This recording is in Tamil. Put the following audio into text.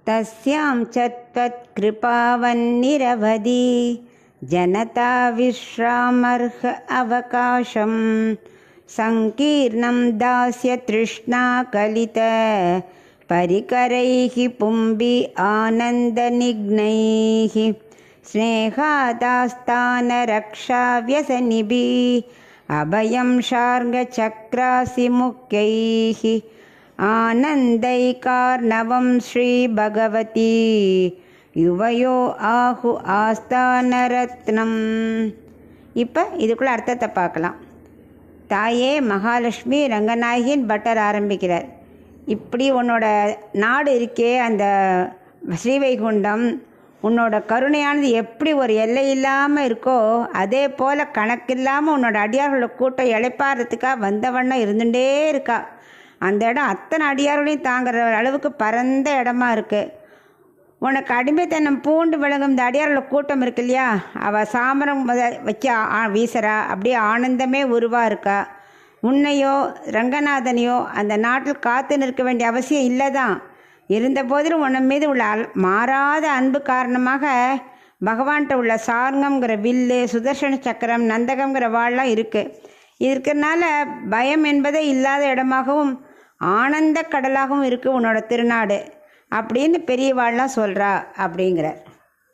தஸ்யாம் சத்வத்கிருபாவன்னிரவதி ஜனதா விஸ்ராமர்ஹ அவகாசம் சங்கீர்ணம் தாஸ்ய திருஷ்ணா கலித பரிகரைஹி பும்பி ஆனந்தநிக்னைஹி ஸ்நேகாதாஸ்தான ரக்ஷா வியசனிபி அபயம் ஷார்கசக்ராசி முக்யைஹி ஆனந்தைகார்ணவம் ஸ்ரீ பகவதி யுவயோ ஆஹு ஆஸ்தானரத்னம். இப்போ இதுக்குள்ள அர்த்தத்தை பார்க்கலாம். தாயே மகாலட்சுமி ரங்கநாயகின் பட்டர் ஆரம்பிக்கிறார். இப்படி உன்னோட நாடு இருக்கே அந்த ஸ்ரீவைகுண்டம், உன்னோட கருணையானது எப்படி ஒரு எல்லை இல்லாமல் இருக்கோ அதே போல் கணக்கில்லாமல் உன்னோட அடியார்களோட கூட்டம் இழைப்பாடுறதுக்காக வந்தவண்ணம் இருந்துகிட்டே இருக்கா. அந்த இடம் அத்தனை அடியார்களையும் தாங்குற அளவுக்கு பரந்த இடமா இருக்குது. உனக்கு அடிமைத்தனம் பூண்டு விளங்கும் இந்த அடியார்களோட கூட்டம் இருக்கு இல்லையா, அவள் சாமரம் வச்சு வீசுறா, அப்படியே ஆனந்தமே உருவா இருக்கா. உன்னையோ ரங்கநாதனையோ அந்த நாட்டில் காத்து நிற்க வேண்டிய அவசியம் இல்லை தான். இருந்த போதிலும் உன் மீது உள்ள மாறாத அன்பு காரணமாக பகவான்கிட்ட உள்ள சார்ங்கம்ங்கிற வில்லு, சுதர்சன சக்கரம், நந்தகம்ங்கிற வாள்லாம் இருக்குது. இருக்கிறதுனால பயம் என்பதே இல்லாத இடமாகவும் ஆனந்த கடலாகவும் இருக்குது உன்னோட திருநாடு அப்படின்னு பெரியவாள்லாம் சொல்கிறா அப்படிங்கிறார்.